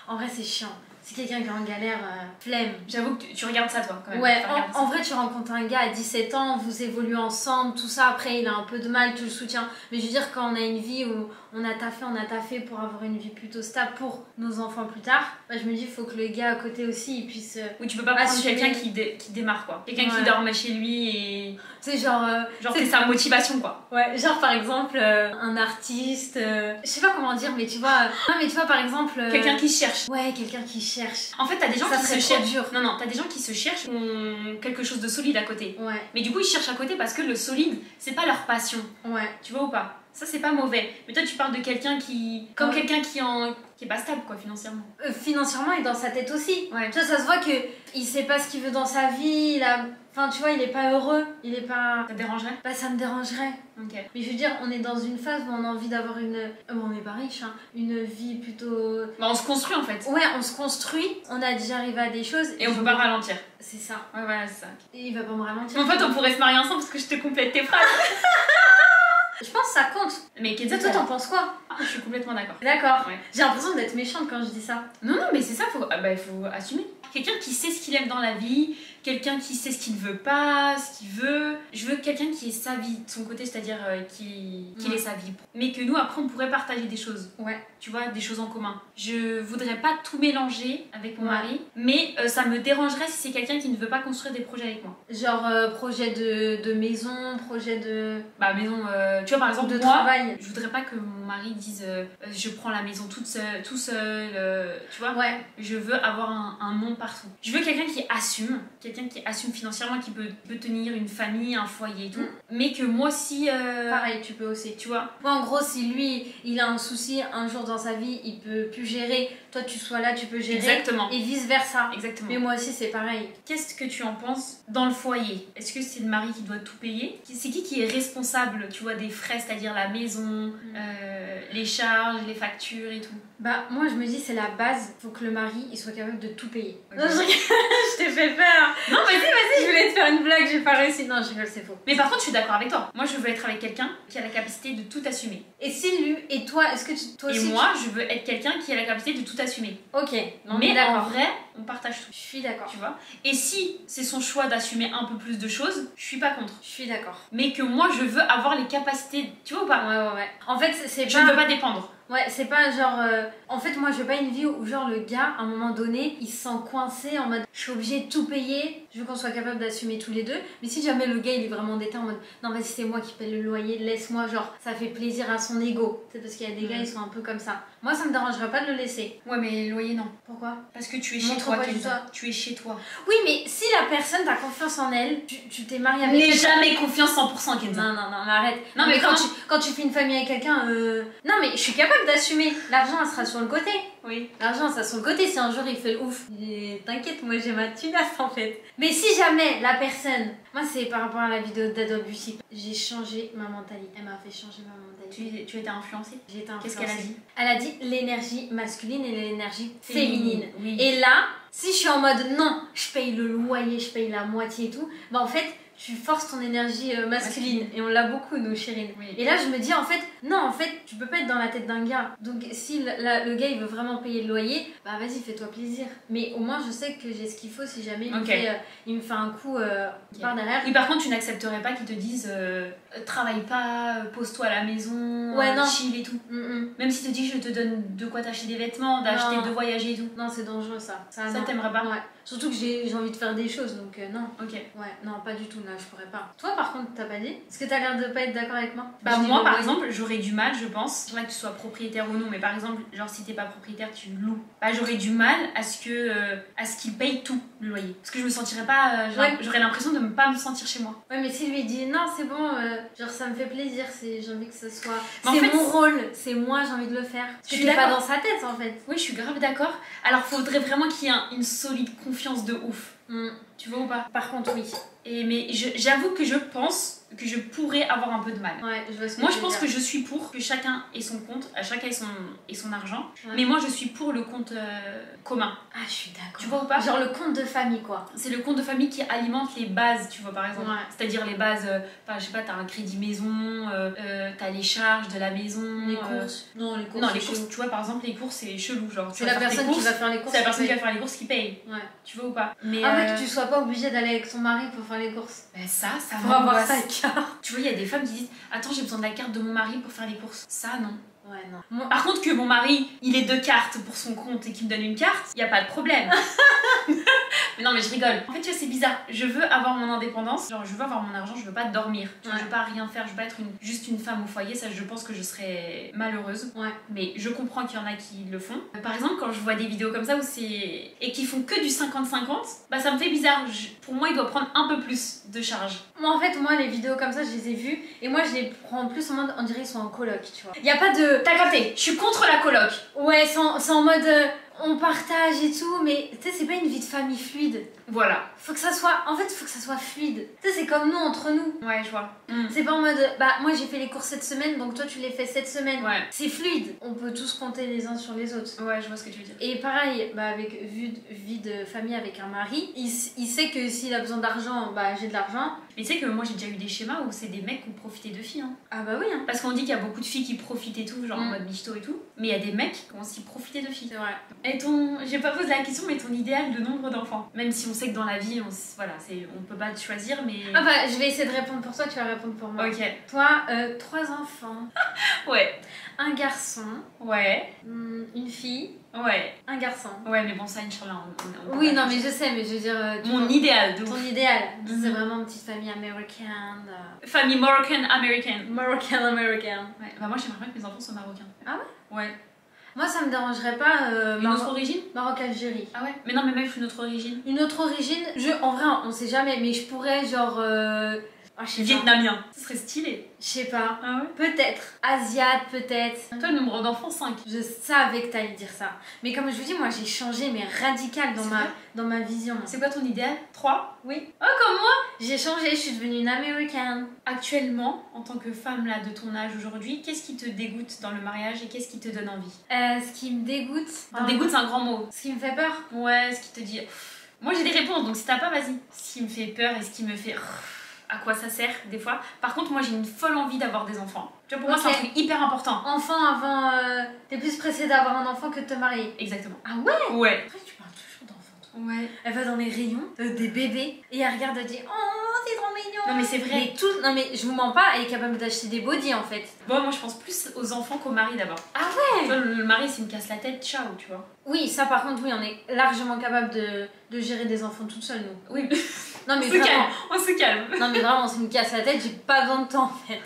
En vrai, c'est chiant. C'est quelqu'un qui est en galère, flemme. J'avoue que tu regardes ça, toi, quand même. Ouais, en vrai, tu rencontres un gars à 17 ans, vous évoluez ensemble, tout ça. Après, il a un peu de mal, tu le soutiens. Mais je veux dire, quand on a une vie où on a taffé pour avoir une vie plutôt stable pour nos enfants plus tard, bah, je me dis, il faut que le gars à côté aussi, il puisse. Oui, tu peux pas prendre quelqu'un qui démarre, quoi. Quelqu'un qui dormait chez lui et. Tu sais, genre. C'est sa motivation, quoi. Ouais, genre par exemple, un artiste. Je sais pas comment dire, mais tu vois. Non, mais tu vois, par exemple. Quelqu'un qui cherche. Ouais, quelqu'un qui cherche. En fait, t'as des gens ça qui se cherchent. Dur. Non, non, t'as des gens qui se cherchent, ont quelque chose de solide à côté. Ouais. Mais du coup, ils cherchent à côté parce que le solide, c'est pas leur passion. Ouais. Tu vois ou pas? Ça, c'est pas mauvais. Mais toi, tu parles de quelqu'un qui. Comme quelqu'un qui est pas stable, quoi, financièrement. Financièrement et dans sa tête aussi. Ouais. Tu vois, ça se voit qu'il sait pas ce qu'il veut dans sa vie, il a. Enfin, tu vois, il est pas heureux, il est pas. Ça te dérangerait? Bah, ça me dérangerait. Ok. Mais je veux dire, on est dans une phase où on a envie d'avoir une. Bon, on est pas riche, hein. Une vie plutôt. Bah, on se construit en fait. Ouais, on se construit, on a déjà arrivé à des choses. Et on peut pas ralentir. C'est ça. Ouais, voilà, c'est ça. Et il va pas me ralentir. En fait, on pourrait se marier ensemble parce que je te complète tes phrases. Je pense que ça compte. Mais Kenza, toi, t'en penses quoi? Je suis complètement d'accord. D'accord. Ouais. J'ai l'impression d'être méchante quand je dis ça. Non, non, mais c'est ça, il faut assumer. Quelqu'un qui sait ce qu'il aime dans la vie, quelqu'un qui sait ce qu'il veut pas, ce qu'il veut. Je veux quelqu'un qui ait sa vie de son côté, c'est-à-dire qu'il ait sa vie. Mais que nous, après, on pourrait partager des choses. Ouais. Tu vois, des choses en commun. Je voudrais pas tout mélanger avec mon mari, mais ça me dérangerait si c'est quelqu'un qui ne veut pas construire des projets avec moi. Genre projet de maison, projet de... Bah maison, tu vois par exemple de moi, travail. Je voudrais pas que mon mari dise je prends la maison tout seul, tu vois. Ouais. Je veux avoir un nom partout. Je veux quelqu'un qui assume financièrement, qui peut tenir une famille, un foyer et tout. Mais que moi aussi... Pareil, tu peux aussi. Tu vois. Ouais, en gros, si lui, il a un souci un jour dans sa vie, il peut plus gérer, toi tu sois là, tu peux gérer. Exactement. Et vice versa. Exactement. Mais moi aussi, c'est pareil. Qu'est-ce que tu en penses dans le foyer? Est-ce que c'est le mari qui doit tout payer? C'est qui est responsable, tu vois, des frais, c'est-à-dire la maison, les charges, les factures et tout? Bah, moi je me dis, c'est la base, faut que le mari il soit capable de tout payer. Okay. Non, je t'ai fait peur. Non, vas-y. Je voulais te faire une blague, j'ai pas réussi. Non, je rigole, c'est faux. Mais par contre, je suis d'accord avec toi. Moi, je veux être avec quelqu'un qui a la capacité de tout assumer. Et si lui, et toi, est-ce que toi aussi. Et moi, je veux être quelqu'un qui a la capacité de tout assumer. Ok, non, mais en vrai, on partage tout. Je suis d'accord. Tu vois? Et si c'est son choix d'assumer un peu plus de choses, je suis pas contre. Je suis d'accord. Mais que moi, je veux avoir les capacités. Tu vois ou pas? Ouais. En fait, c'est je ne veux pas dépendre. Ouais, c'est pas genre... En fait, moi, je veux pas une vie où genre le gars, à un moment donné, il se sent coincé en mode je suis obligée de tout payer, je veux qu'on soit capable d'assumer tous les deux. Mais si jamais le gars, il est vraiment déter en mode non, vas-y, c'est moi qui paye le loyer, laisse-moi, genre, ça fait plaisir à son ego. C'est parce qu'il y a des gars, ils sont un peu comme ça. Moi, ça me dérangerait pas de le laisser. Ouais, mais le loyer, non. Pourquoi? Parce que tu es chez toi, tu es chez toi. Oui, mais si la personne, t'as confiance en elle, tu t'es mariée avec quelqu'un... N'aie jamais confiance 100%, Kenza. Non, mais arrête. Non, mais quand tu fais une famille avec quelqu'un, non, mais je suis capable d'assumer. L'argent, elle sera sur le côté. Oui. L'argent, ça sur le côté. Si un jour il fait le ouf, t'inquiète, moi j'ai ma tunasse en fait. Mais si jamais la personne, moi c'est par rapport à la vidéo d'Adobe Beauty, j'ai changé ma mentalité. Elle m'a fait changer ma mentalité. Tu étais influencée? J'ai été influencée. Qu'est-ce qu'elle a dit? Elle a dit l'énergie masculine et l'énergie féminine. Oui. Et là, si je suis en mode non, je paye le loyer, je paye la moitié et tout, bah en fait, tu forces ton énergie masculine. Et on l'a beaucoup, nous, Chérine. Oui. Et là, je me dis, en fait, non, en fait, tu peux pas être dans la tête d'un gars. Donc, si le gars, il veut vraiment payer le loyer, bah vas-y, fais-toi plaisir. Mais au moins, je sais que j'ai ce qu'il faut si jamais il me fait un coup par derrière. Oui, par contre, tu n'accepterais pas qu'ils te disent travaille pas, pose-toi à la maison, chill et tout. Même si te dit je te donne de quoi t'acheter des vêtements, d'acheter, de voyager et tout. Non, c'est dangereux ça. Ça t'aimerais pas? Ouais. Surtout que j'ai envie de faire des choses, donc non. Ok. Ouais, non, pas du tout, là, je pourrais pas. Toi, par contre, t'as pas dit? Est-ce que t'as l'air de pas être d'accord avec moi? Bah, moi, par exemple, j'aurais du mal, je pense. Je sais pas que tu sois propriétaire ou non, mais par exemple, genre si t'es pas propriétaire, tu loues. Bah, j'aurais du mal à ce qu'il paye tout le loyer. Parce que je me sentirais pas. J'aurais l'impression de ne pas me sentir chez moi. Ouais, mais s'il lui dit non, c'est bon, genre ça me fait plaisir, j'ai envie que ce soit. C'est mon rôle, c'est moi, j'ai envie de le faire. Je suis pas dans sa tête en fait. Oui, je suis grave d'accord. Alors, faudrait vraiment qu'il y ait une solide confiance de ouf. Tu vois ou pas? Par contre, oui. Mais j'avoue que je pense que je pourrais avoir un peu de mal. Ouais, je vois ce que moi, je pense que je suis pour que chacun ait son compte, chacun ait son argent. Ouais. Mais moi, je suis pour le compte commun. Ah, je suis d'accord. Tu vois ou pas? Genre le compte de famille, quoi. C'est le compte de famille qui alimente les bases, tu vois, par exemple. Ouais. C'est-à-dire les bases, je sais pas, t'as un crédit maison, t'as les charges de la maison. Les courses. Non, les courses. Non, les courses, tu vois, par exemple, les courses, c'est chelou. Genre, c'est la personne qui va faire les courses. C'est la personne qui va faire les courses qui paye. Ouais. Tu vois ou pas? Mais que tu sois pas obligée d'aller avec ton mari pour faire les courses. Ben ça faut avoir sa carte. Tu vois, il y a des femmes qui disent attends, j'ai besoin de la carte de mon mari pour faire les courses. Ça, non. Ouais, non. Par contre, que mon mari, il ait 2 cartes pour son compte et qu'il me donne une carte, il y a pas de problème. Mais non, mais je rigole. En fait, tu vois, c'est bizarre. Je veux avoir mon indépendance. Genre, je veux avoir mon argent, je veux pas dormir. Tu vois, je veux pas rien faire, je veux pas être juste une femme au foyer. Ça, je pense que je serais malheureuse. Ouais. Mais je comprends qu'il y en a qui le font. Par exemple, quand je vois des vidéos comme ça et qui font que du 50-50, bah ça me fait bizarre. Pour moi, il doit prendre un peu plus de charge. Moi, en fait, les vidéos comme ça, je les ai vues. Et moi, je les prends plus en mode, on dirait qu'ils sont en coloc, tu vois. Il y a pas de... T'as capté? Je suis contre la coloc. Ouais, c'est en mode... on partage et tout, mais tu sais, c'est pas une vie de famille fluide. Voilà. Faut que ça soit... En fait, faut que ça soit fluide. Tu sais, c'est comme nous, entre nous. Ouais, je vois. C'est pas en mode, moi j'ai fait les courses cette semaine, donc toi tu les fais cette semaine. Ouais. C'est fluide. On peut tous compter les uns sur les autres. Ouais, je vois ce que tu veux dire. Et pareil, avec vie de famille avec un mari, il sait que s'il a besoin d'argent, j'ai de l'argent. Mais tu sais que moi j'ai déjà eu des schémas où c'est des mecs qui ont profité de filles. Hein. Ah bah oui. Hein. Parce qu'on dit qu'il y a beaucoup de filles qui profitent et tout, genre en mode michto et tout. Mais il y a des mecs qui ont aussi profité de filles. C'est vrai. Et j'ai pas posé la question, mais ton idéal de nombre d'enfants. Même si on sait que dans la vie, on peut pas choisir, mais... Ah bah je vais essayer de répondre pour toi, tu vas répondre pour moi. Ok. Toi, 3 enfants. Ouais. Un garçon. Ouais. Une fille. Ouais. Un garçon. Ouais, mais bon, ça, Inch'Allah, oui, non, mais je sais, mais je veux dire... mon idéal, ton idéal. C'est vraiment une petite famille américaine. Famille Moroccan-Américaine. Moroccan-Américaine. Ouais, bah moi, j'aimerais bien que mes enfants soient marocains. Ah ouais? Ouais. Moi, ça me dérangerait pas... une autre origine? Maroc-Algérie. Ah ouais? Mais non, mais même une autre origine. Une autre origine? En vrai, on sait jamais, mais je pourrais, genre... Vietnamien. Ce serait stylé. Je sais pas. Ah ouais? Peut-être. Asiate, peut-être. Toi, le nombre d'enfants, 5. Je savais que t'allais dire ça. Mais comme je vous dis, moi, j'ai changé, mais radical dans ma vision. C'est quoi ton idéal? 3? Oui. Oh, comme moi? J'ai changé, je suis devenue une américaine. Actuellement, en tant que femme là de ton âge aujourd'hui, qu'est-ce qui te dégoûte dans le mariage et qu'est-ce qui te donne envie? Ce qui me dégoûte... Dégoûte, c'est un grand mot. Ce qui me fait peur? Ouais, ce qui te dit... Moi, j'ai des réponses, donc si t'as pas, vas-y. Ce qui me fait peur et ce qui me fait... à quoi ça sert des fois. Par contre, moi j'ai une folle envie d'avoir des enfants. Tu vois, pour moi c'est un truc hyper important. Enfant avant... T'es plus pressée d'avoir un enfant que de te marier. Exactement. Ah ouais? Ouais. Après tu parles toujours d'enfants. Ouais. Elle va dans les rayons des bébés et elle regarde, elle dit oh c'est trop mignon. Non mais c'est vrai. Non mais je vous mens pas, elle est capable d'acheter des bodys en fait. Bon, moi je pense plus aux enfants qu'au mari d'abord. Ah ouais? Tu vois, le mari c'est une casse la tête, ciao, tu vois. Oui, ça par contre oui, on est largement capable de gérer des enfants toute seule nous. Oui. Non mais on se calme. Non mais vraiment, c'est une casse la tête, j'ai pas besoin de temps en fait.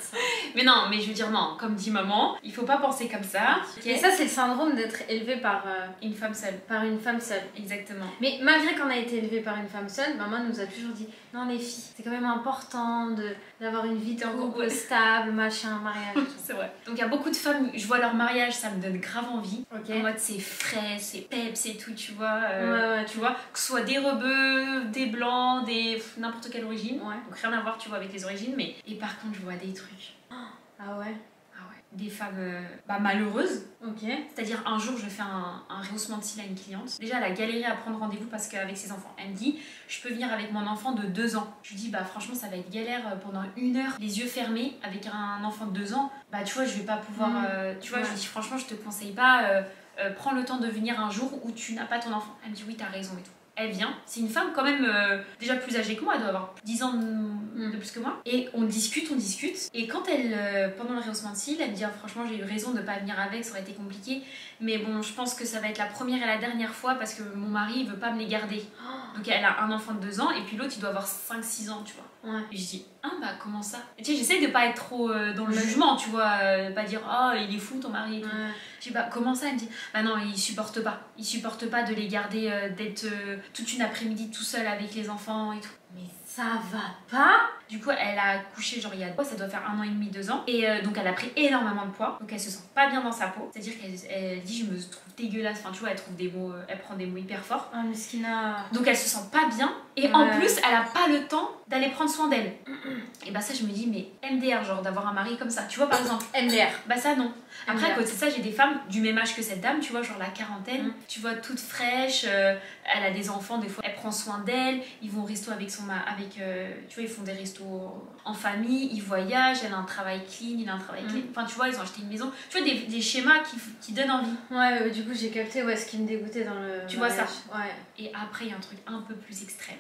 Mais non, mais je veux dire non, comme dit maman, il faut pas penser comme ça. Et ça c'est le syndrome d'être élevé par une femme seule. Par une femme seule. Exactement. Mais malgré qu'on a été élevé par une femme seule, maman nous a toujours dit non les filles, c'est quand même important d'avoir une vie de couple stable, machin, mariage. C'est vrai. Donc il y a beaucoup de femmes, je vois leur mariage, ça me donne grave envie. Okay. En mode c'est frais, c'est peps et tout, tu vois. Ouais. Tu vois, que ce soit des rebeux, des blancs, n'importe quelle origine. Ouais. Donc rien à voir, tu vois, avec les origines. Et par contre, je vois des trucs. Ah ouais? des femmes malheureuses. Ok. C'est-à-dire un jour je fais un rehaussement de cils à une cliente. Déjà elle a galéré à prendre rendez-vous parce qu'avec ses enfants, elle me dit je peux venir avec mon enfant de 2 ans. Je lui dis bah franchement ça va être galère pendant 1 heure, les yeux fermés avec un enfant de 2 ans. Bah tu vois je vais pas pouvoir, tu vois, je lui dis franchement je te conseille pas, prends le temps de venir un jour où tu n'as pas ton enfant. Elle me dit oui t'as raison et tout. Elle vient, c'est une femme quand même déjà plus âgée que moi, elle doit avoir 10 ans de plus que moi. Et on discute. Et quand elle, pendant le rehaussement de cils, elle me dit franchement j'ai eu raison de ne pas venir avec, ça aurait été compliqué. Mais bon, je pense que ça va être la première et la dernière fois parce que mon mari il veut pas me les garder. Donc elle a un enfant de 2 ans et puis l'autre il doit avoir 5-6 ans, tu vois. Ouais. Et je dis, ah bah comment ça? Et tu sais, j'essaie de pas être trop dans le jugement, tu vois, pas dire, oh il est fou ton mari et tout. Ouais. Je dis, bah comment ça? Elle me dit, bah non, il supporte pas. Il supporte pas de les garder, d'être toute une après-midi tout seul avec les enfants et tout. Mais ça va pas. Du coup, elle a accouché genre il y a ça doit faire 1 an et demi, 2 ans. Et donc elle a pris énormément de poids. Donc elle se sent pas bien dans sa peau. C'est-à-dire qu'elle dit, je me trouve dégueulasse. Enfin, tu vois, elle trouve des mots, elle prend des mots hyper forts. Ah, Meskina. Donc elle se sent pas bien. Et Ouais. en plus, elle a pas le temps d'aller prendre soin d'elle. Et bah ça, je me dis, mais MDR, genre d'avoir un mari comme ça. Tu vois, par exemple. MDR. Bah ça, non. Après, à MDR. côté de ça, j'ai des femmes du même âge que cette dame, tu vois, genre la quarantaine. Tu vois, toute fraîche. Elle a des enfants, des fois, elle prend soin d'elle. Ils vont au resto avec son tu vois, ils font des restos en famille, ils voyagent, elle a un travail clean, il a un travail clean. Enfin, tu vois, ils ont acheté une maison. Tu vois, des schémas qui donnent envie. Ouais, du coup, j'ai capté ce qui me dégoûtait dans le. Tu vois ça? Ouais. Et après, il y a un truc un peu plus extrême.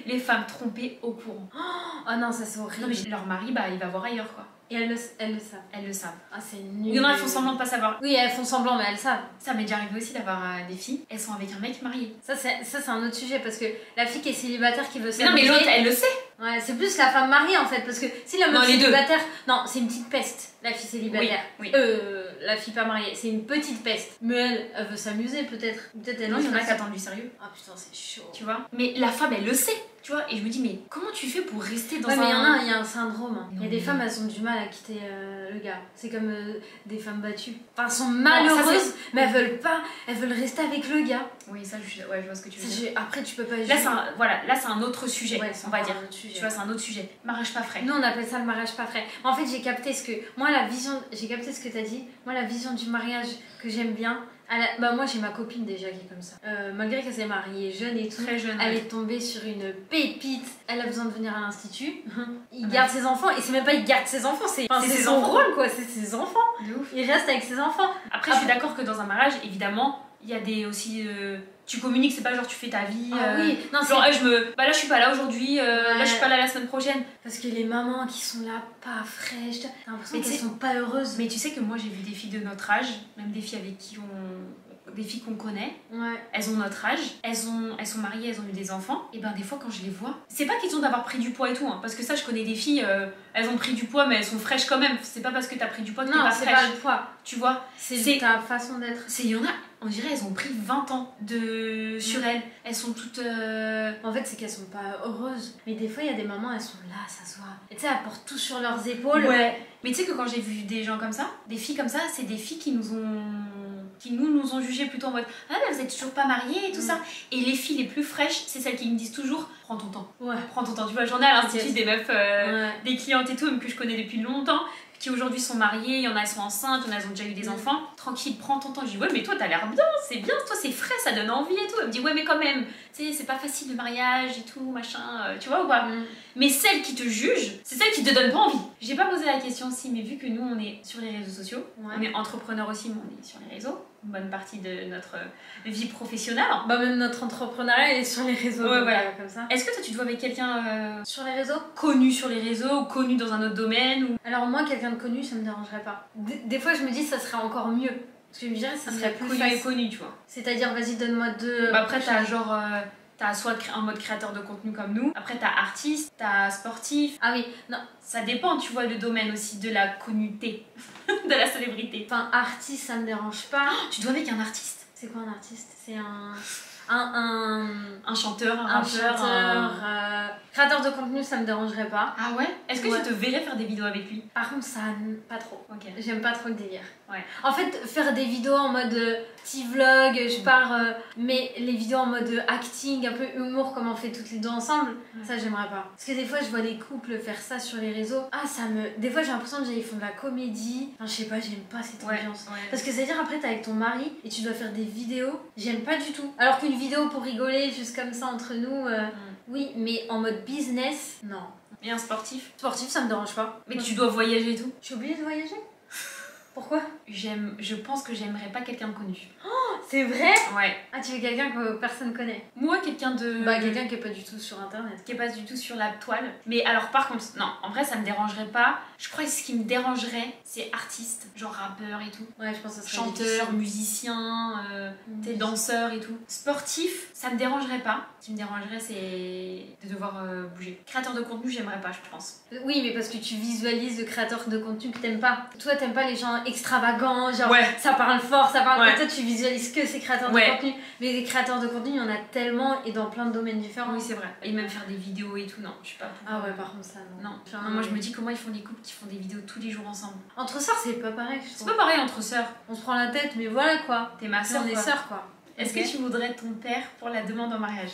Les femmes trompées au courant. Oh non, ça c'est horrible. Non, mais leur mari, bah, il va voir ailleurs, quoi. Et elles le savent. Elles le savent. Ah, c'est nul. Il y en a, elles font semblant de pas savoir. Oui, elles font semblant, mais elles savent. Ça m'est déjà arrivé aussi d'avoir des filles, elles sont avec un mec marié. Ça, c'est un autre sujet parce que la fille qui est célibataire qui veut Mais non, mais l'autre, elle le sait. Ouais, c'est plus la femme mariée en fait, parce que si la Non, meuf les deux. célibataire. Non, c'est une petite peste, la fille célibataire. Oui. La fille pas mariée, c'est une petite peste. Mais elle veut s'amuser peut-être. Peut-être elle Non, il y en a qui qui attendent du sérieux. Ah putain, c'est chaud. Tu vois. Mais la femme, elle le sait. Tu vois, et je me dis, mais comment tu fais pour rester dans Ouais, un... mais il y a un syndrome. Hein. Il y a Non, des mais- femmes, elles ont du mal à quitter le gars. C'est comme des femmes battues. Enfin, elles sont ça, malheureuses, c'est- mais elles veulent pas. Elles veulent rester avec le gars. Oui, ça, je vois ce que tu veux dire. Après, tu peux pas. Là, c'est un autre sujet, Ouais, c'est on va encore dire. un autre sujet. Tu vois, c'est un autre sujet. Mariage pas frais. Nous on appelle ça le mariage pas frais. En fait j'ai capté ce que j'ai capté ce que t'as dit. Moi la vision du mariage que j'aime bien. Bah moi j'ai ma copine déjà qui est comme ça. Malgré qu'elle s'est mariée jeune et tout, Très jeune. elle ouais. est tombée sur une pépite. Elle a besoin de venir à l'institut. Il garde ses enfants et c'est même pas il garde ses enfants, c'est ses son enfants. rôle quoi. C'est ses enfants. De ouf. Il reste avec ses enfants. Après, je suis d'accord que dans un mariage, évidemment, il y a des aussi. Tu communiques, c'est pas genre tu fais ta vie. Oui. Non Genre, c'est bah là, je suis pas là aujourd'hui, là, je suis pas là la semaine prochaine. parce que les mamans qui sont là pas fraîches, t'as l'impression Mais qu'elles tu sais- sont pas heureuses. Mais tu sais que moi, j'ai vu des filles de notre âge, même des filles avec qui des filles qu'on connaît, Ouais. elles ont notre âge, elles sont mariées, elles ont eu des enfants, et ben des fois quand je les vois, c'est pas question d'avoir pris du poids et tout, hein, parce que ça je connais des filles, elles ont pris du poids mais elles sont fraîches quand même, c'est pas parce que t'as pris du poids que t'es Non pas c'est fraîche, pas le poids. tu vois. C'est ta façon d'être. Il y en a, on dirait elles ont pris 20 ans sur elles sont toutes... En fait, c'est qu'elles sont pas heureuses. Mais des fois, il y a des mamans, elles sont là, ça se voit. Et tu sais, elles portent tout sur leurs épaules. Ouais. Mais tu sais que quand j'ai vu des gens comme ça, des filles comme ça, c'est des filles qui nous ont jugés plutôt en mode ah mais vous êtes toujours pas mariées et tout ça. Et les filles les plus fraîches, c'est celles qui me disent toujours prends ton temps. Ouais. Prends ton temps. Tu vois, j'en ai à l'institut Ok. des meufs, Ouais. des clientes et tout, même que je connais depuis longtemps, qui aujourd'hui sont mariées, il y en a elles sont enceintes, il y en a elles ont déjà eu des enfants. Tranquille, prends ton temps. Je dis ouais mais toi t'as l'air bien, c'est bien, toi c'est frais, ça donne envie et tout. Elle me dit ouais mais quand même, tu sais c'est pas facile le mariage et tout, machin, tu vois ou pas. Mais celles qui te jugent, c'est celles qui te donnent pas envie. J'ai pas posé la question aussi, mais vu que nous on est sur les réseaux sociaux, Ouais. on est entrepreneurs aussi, mais on est sur les réseaux, une bonne partie de notre vie professionnelle. Bah, même notre entrepreneuriat, elle est sur les réseaux. Ouais, donc, voilà. comme ça. Est-ce que toi tu te vois avec quelqu'un Sur les réseaux connu sur les réseaux ou connu dans un autre domaine ou... Alors, moi, quelqu'un de connu, ça me dérangerait pas. Des fois, je me dis, ça serait encore mieux. Parce que je me dirais, ça serait plus connu et facile. connu, tu vois. C'est-à-dire, vas-y, donne-moi deux. Bah après t'as genre... t'as soit un mode créateur de contenu comme nous, après t'as artiste, t'as sportif, Ah oui, non. ça dépend tu vois le domaine aussi de la connuité, de la célébrité. Enfin, artiste, ça me dérange pas. Tu dois avec un artiste. C'est quoi un artiste? C'est un. Un chanteur, un rappeur, créateur de contenu, ça me dérangerait pas. Ah ouais? Est-ce que tu te verrais faire des vidéos avec lui? Par contre, ça, pas trop. Ok. J'aime pas trop le délire. Ouais. En fait, faire des vidéos en mode petit vlog, je pars, mais les vidéos en mode acting, un peu humour, comme on fait toutes les deux ensemble, ça j'aimerais pas. Parce que des fois, je vois des couples faire ça sur les réseaux. Ah, ça me. Des fois, j'ai l'impression qu'ils font de la comédie. Enfin, je sais pas, j'aime pas cette ambiance. Ouais. Parce que c'est-à-dire, après, t'es avec ton mari et tu dois faire des vidéos, j'aime pas du tout. Alors qu'une vidéo pour rigoler, juste comme ça entre nous, oui, mais en mode business, non. Et un sportif? Sportif, ça me dérange pas. Mais tu dois voyager et tout? Je suis obligée de voyager? Pourquoi? Je pense que j'aimerais pas quelqu'un de connu. Oh, c'est vrai? Ouais. Ah, tu veux quelqu'un que personne connaît? Moi, quelqu'un de... Bah, quelqu'un qui est pas du tout sur internet. Qui est pas du tout sur la toile. Mais alors, par contre, non, en vrai, ça me dérangerait pas. Je crois que ce qui me dérangerait, c'est artiste, genre rappeur et tout. Ouais, je pense que ça serait chanteur, musicien, t'es danseur et tout. Sportif, ça me dérangerait pas. Ce qui me dérangerait, c'est de devoir bouger. Créateur de contenu, j'aimerais pas, je pense. Oui, mais parce que tu visualises le créateur de contenu que t'aimes pas. Toi, t'aimes pas les gens extravagants, genre ça parle fort, ça parle. Toi, tu visualises que ces créateurs de contenu. Mais les créateurs de contenu, il y en a tellement et dans plein de domaines différents. Oui, c'est vrai. Et même faire des vidéos et tout, non, je suis pas pour. Ah ouais, par contre, ça, non. Non, moi je me dis comment ils font les couples qui font des vidéos tous les jours ensemble. Entre sœurs, c'est pas pareil. C'est pas pareil entre sœurs. On se prend la tête, mais voilà quoi. T'es ma sœur. On est sœurs quoi. Est-ce que tu voudrais ton père pour la demande en mariage?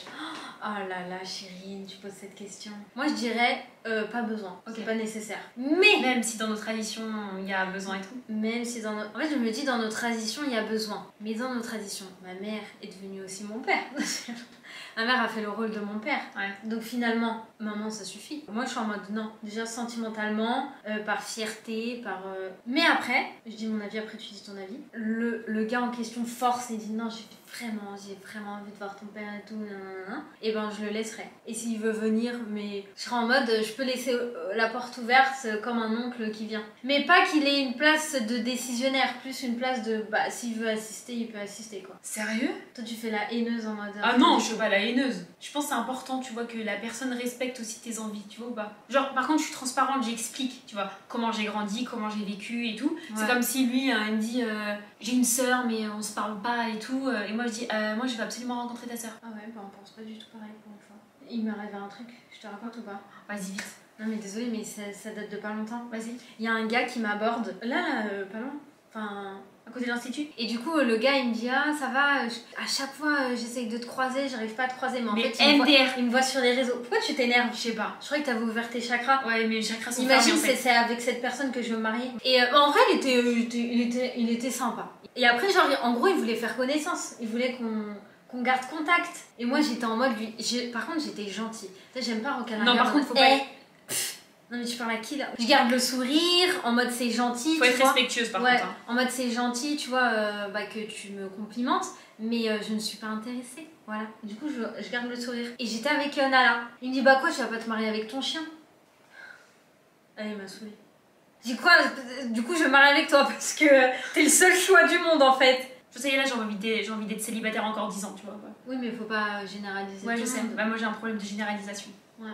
Oh là là, Chérine, tu poses cette question. Moi, je dirais pas besoin. C'est pas nécessaire. Mais même si dans nos traditions, il y a besoin et tout. Même si dans nos... En fait, je me dis, dans nos traditions, il y a besoin. Mais dans nos traditions, ma mère est devenue aussi mon père. Ma mère a fait le rôle de mon père. Donc finalement, maman, ça suffit. Moi, je suis en mode non. Déjà sentimentalement, par fierté, par... Mais après, je dis mon avis, après tu dis ton avis. Le gars en question force et dit non, j'ai vraiment envie de voir ton père et tout, et ben je le laisserai. Et s'il veut venir, mais je serai en mode, je peux laisser la porte ouverte comme un oncle qui vient. Mais pas qu'il ait une place de décisionnaire, plus une place de, bah s'il veut assister, il peut assister quoi. Sérieux? Toi tu fais la haineuse en mode... Ah non, je suis pas la haineuse. Je pense que c'est important, tu vois, que la personne respecte aussi tes envies, tu vois ou pas? Genre, par contre, je suis transparente, j'explique, tu vois, comment j'ai grandi, comment j'ai vécu et tout. C'est comme si lui, il me dit, j'ai une sœur, mais on se parle pas et tout. Et moi, je dis, moi, je vais absolument rencontrer ta sœur. Ah ouais, bah on pense pas du tout pareil pour une fois. Il m'est arrivé un truc, je te raconte ou pas? Vas-y, vite. Non mais désolée, mais ça date de pas longtemps. Vas-y. Il y a un gars qui m'aborde, là, pas loin, enfin... À côté de l'institut. Et du coup, le gars, il me dit, ah, ça va, à chaque fois, j'essaye de te croiser, j'arrive pas à te croiser. Mais en fait, il me voit sur les réseaux. Pourquoi tu t'énerves? Je sais pas. Je crois que t'avais ouvert tes chakras. Ouais, mais les chakras sont Imagine, fermés, en fait. c'est avec cette personne que je veux me marier. Et en vrai, il était sympa. Et après, genre, en gros, il voulait faire connaissance. Il voulait qu'on garde contact. Et moi, j'étais en mode, par contre, j'étais gentille. J'aime pas recaler. Non, par contre, faut pas... Non mais tu parles à qui là? Je garde le sourire, en mode c'est gentil. Faut être respectueuse par contre. Hein. En mode c'est gentil, tu vois, que tu me complimentes, mais je ne suis pas intéressée. Voilà. Du coup, je garde le sourire. Et j'étais avec Nala. Il me dit, bah quoi, tu vas pas te marier avec ton chien? Elle m'a saoulée. Je dis quoi? Du coup, je vais me marier avec toi parce que t'es le seul choix du monde en fait. Je sais, là j'ai envie d'être célibataire encore 10 ans, tu vois. Oui, mais faut pas généraliser. Ouais, je sais. Bah, moi j'ai un problème de généralisation. Ouais.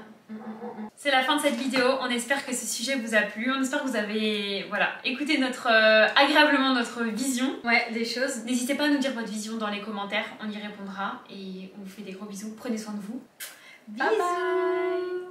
C'est la fin de cette vidéo, on espère que ce sujet vous a plu, on espère que vous avez écouté agréablement notre vision des choses. N'hésitez pas à nous dire votre vision dans les commentaires, on y répondra et on vous fait des gros bisous, prenez soin de vous. Bisous. Bye bye.